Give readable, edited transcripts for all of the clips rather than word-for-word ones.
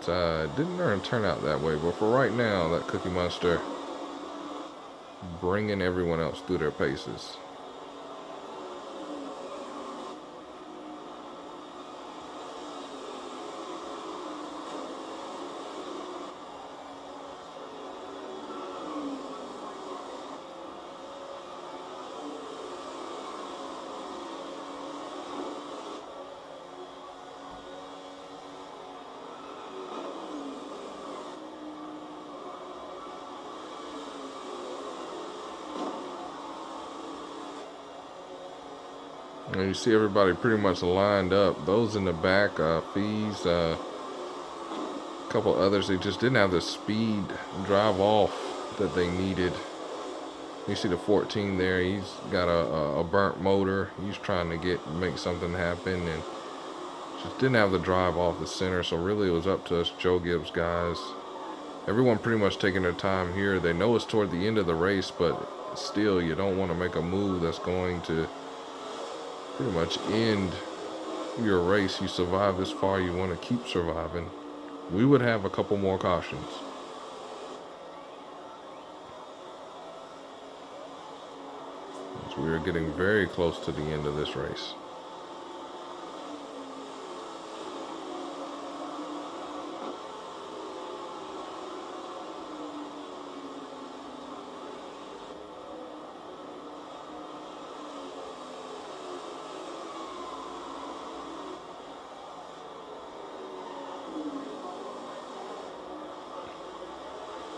it didn't turn out that way. But for right now, that Cookie Monster bringing everyone else through their paces. And you see everybody pretty much lined up. Those in the back, Fees, a couple others, they just didn't have the speed drive off that they needed. You see the 14 there, he's got a burnt motor. He's trying to make something happen and just didn't have the drive off the center. So really it was up to us Joe Gibbs guys. Everyone pretty much taking their time here. They know it's toward the end of the race, but still you don't want to make a move that's going to pretty much end your race. You survive this far, you want to keep surviving. We would have a couple more cautions. As we are getting very close to the end of this race.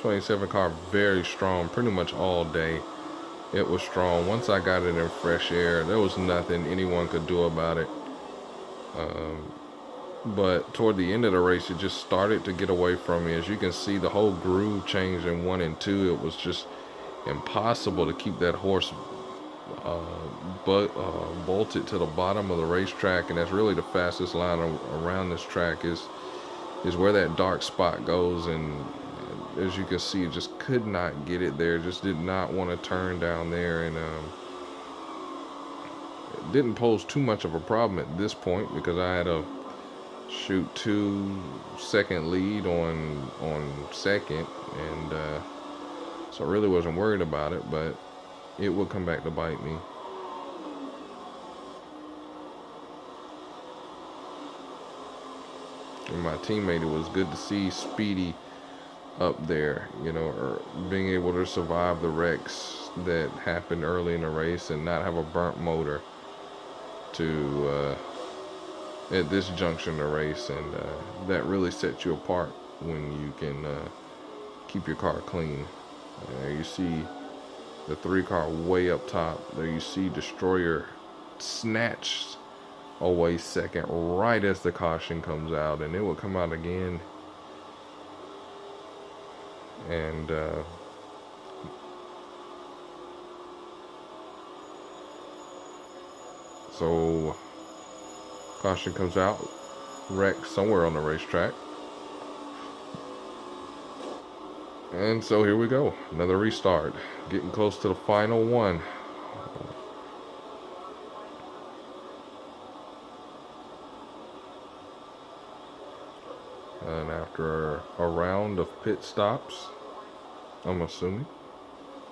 '27 car very strong pretty much all day. It was strong. Once I got it in fresh air, there was nothing anyone could do about it. But toward the end of the race, it just started to get away from me. As you can see, the whole groove changed in 1 and 2. It was just impossible to keep that horse bolted to the bottom of the racetrack, and that's really the fastest line around this track is where that dark spot goes. And as you can see, just could not get it there. Just did not want to turn down there, and it didn't pose too much of a problem at this point because I had a 2-second lead on second, and so I really wasn't worried about it, but it will come back to bite me. And my teammate, it was good to see Speedy up there, or being able to survive the wrecks that happened early in the race and not have a burnt motor to at this junction of the race, and that really sets you apart when you can keep your car clean. There you see the 3 car way up top. There you see Destroyer snatched away second right as the caution comes out, and it will come out again. And so caution comes out, wreck somewhere on the racetrack. And so here we go, another restart, getting close to the final one. And after a round of pit stops, I'm assuming,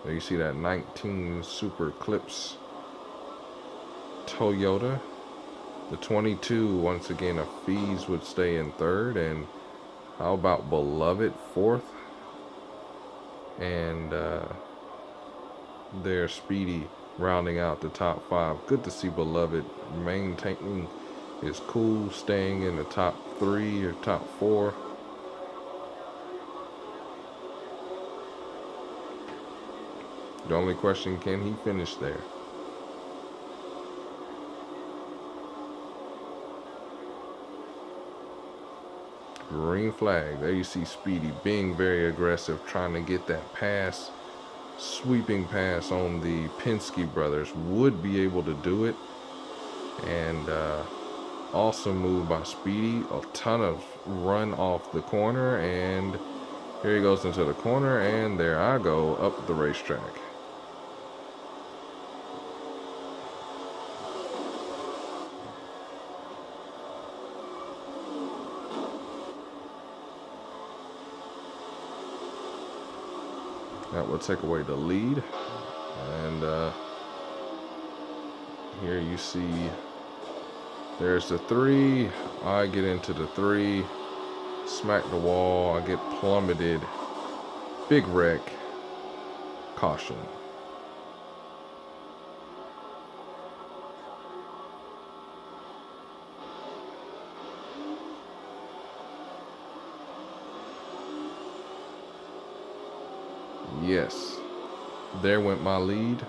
you see that 19 Super Eclipse Toyota. The 22, once again, a Fees would stay in third. And how about Beloved fourth? And there's Speedy rounding out the top 5. Good to see Beloved maintaining his cool, staying in the top 3 or top 4. The only question, can he finish there? Green flag. There you see Speedy being very aggressive, trying to get that pass, sweeping pass on the Penske brothers. Would be able to do it. And awesome move by Speedy. A ton of run off the corner, and here he goes into the corner, and there I go up the racetrack. That would take away the lead. And here you see there's the 3. I get into the 3, smack the wall, I get plummeted, big wreck, caution. Yes, there went my lead,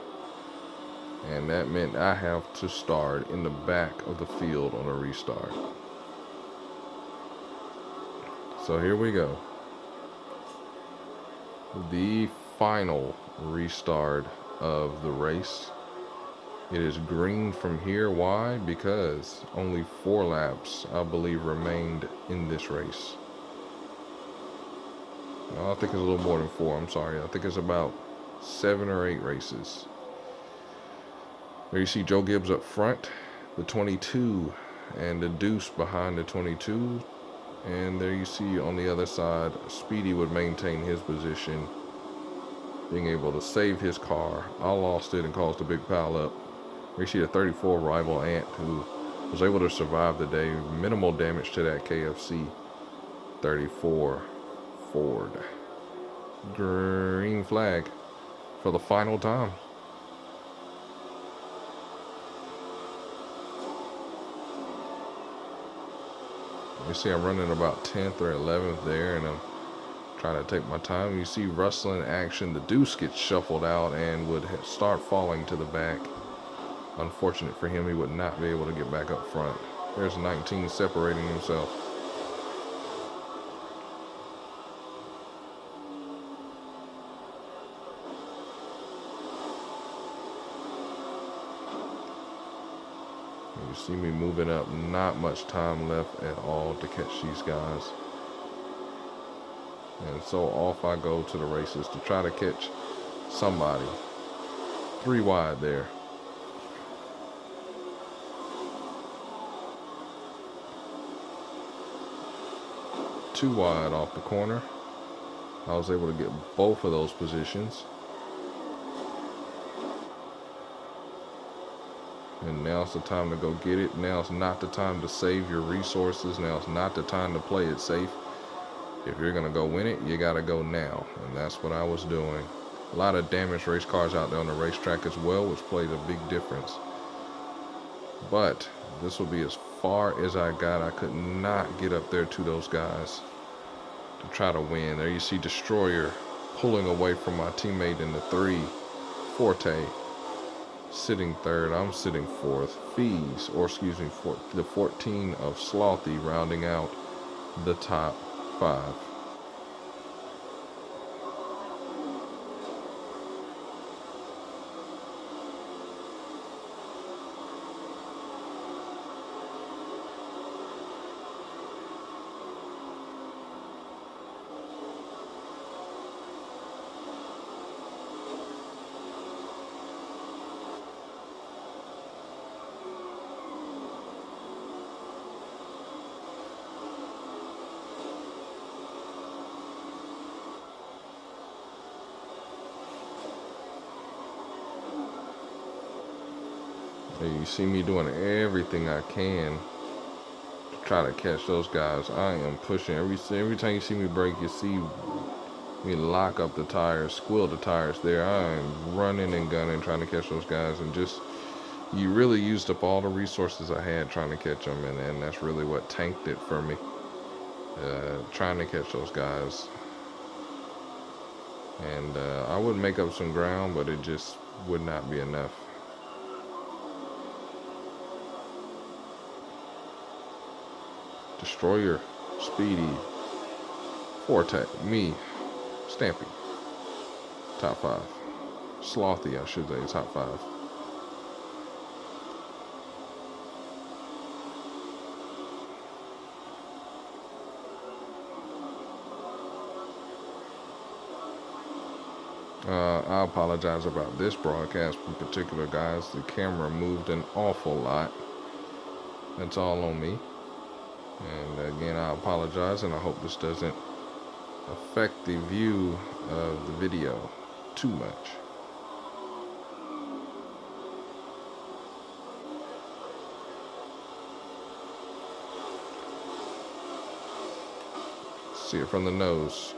and that meant I have to start in the back of the field on a restart. So here we go. The final restart of the race. It is green from here. Why? Because only 4 laps, I believe, remained in this race. I think it's a little more than 4. I'm sorry. I think it's about 7 or 8 races. There you see Joe Gibbs up front, the 22, and the Deuce behind the 22. And there you see on the other side, Speedy would maintain his position, being able to save his car. I lost it and caused a big pile up. There you see the 34 rival Ant, who was able to survive the day. Minimal damage to that KFC 34 Ford. Green flag for the final time. You see I'm running about 10th or 11th there, and I'm trying to take my time. You see rustling action. The Deuce gets shuffled out and would start falling to the back. Unfortunate for him, he would not be able to get back up front. There's 19 separating himself. You see me moving up, not much time left at all to catch these guys. And so off I go to the races to try to catch somebody. 3 wide there. Too wide off the corner. I was able to get both of those positions. And now's the time to go get it. Now's not the time to save your resources. Now's not the time to play it safe. If you're going to go win it, you got to go now. And that's what I was doing. A lot of damaged race cars out there on the racetrack as well, which played a big difference. But this will be as far as I got. I could not get up there to those guys to try to win. There you see Destroyer pulling away from my teammate in the 3, Forte. Sitting 3rd, I'm sitting 4th. Fees, or excuse me, the 14 of Slothy rounding out the top 5. You see me doing everything I can to try to catch those guys. I am pushing. Every time you see me brake, you see me lock up the tires, squill the tires there. I am running and gunning, trying to catch those guys. And just, you really used up all the resources I had trying to catch them. And that's really what tanked it for me. Trying to catch those guys. And I would make up some ground, but it just would not be enough. Destroyer, Speedy, Forte, me, Stampy, top 5. Slothy, I should say, top 5. I apologize about this broadcast in particular, guys. The camera moved an awful lot. That's all on me. And again, I apologize, and I hope this doesn't affect the view of the video. too much. See it from the nose.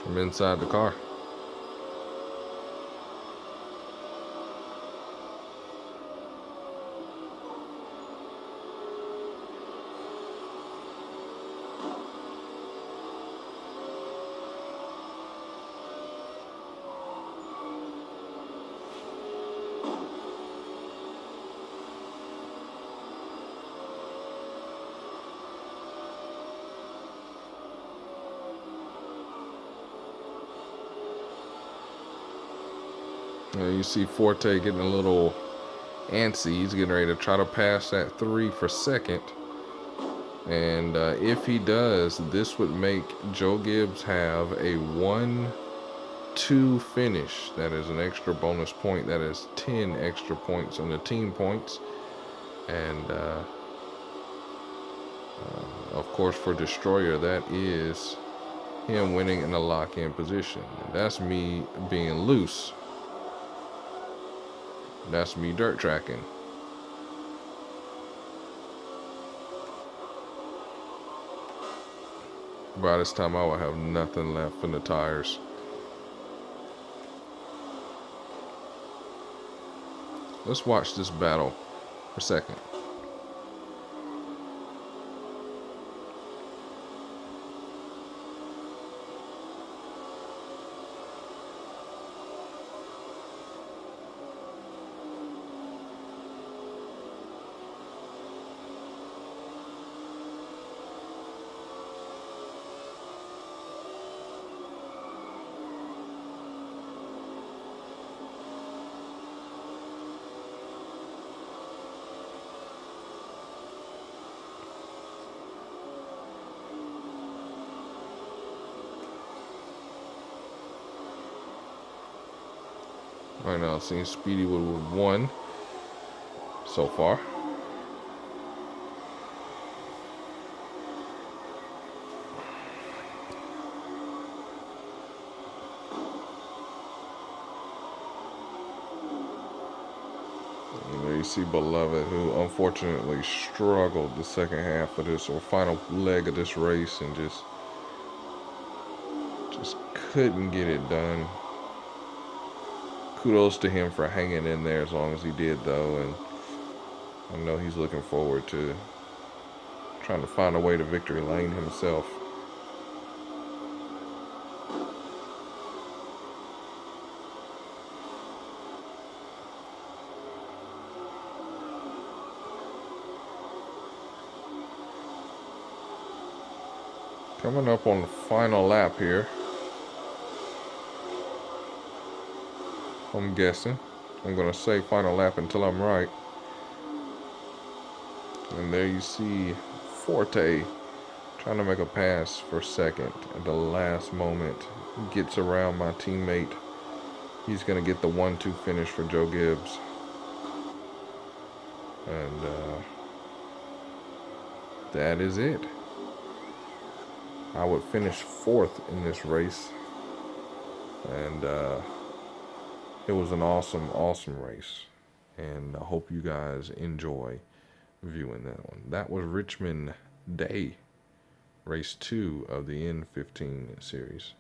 From inside the car. You see Forte getting a little antsy. He's getting ready to try to pass that 3 for second. And if he does, this would make Joe Gibbs have a 1-2 finish. That is an extra bonus point. That is 10 extra points on the team points. And of course, for Destroyer, that is him winning in a lock-in position. That's me being loose. That's me dirt tracking. By this time, I will have nothing left in the tires. Let's watch this battle for a second. Right now, seeing Speedy with 1 so far. And there you see Beloved, who unfortunately struggled the second half of this, or final leg of this race, and just couldn't get it done. Kudos to him for hanging in there as long as he did, though, and I know he's looking forward to trying to find a way to victory lane himself. Coming up on the final lap here. I'm guessing. I'm going to say final lap until I'm right. And there you see Forte trying to make a pass for second at the last moment. Gets around my teammate. He's going to get the 1-2 finish for Joe Gibbs. And that is it. I would finish 4th in this race. And it was an awesome race. And I hope you guys enjoy viewing that one. That was Richmond Day, race 2 of the N15 series.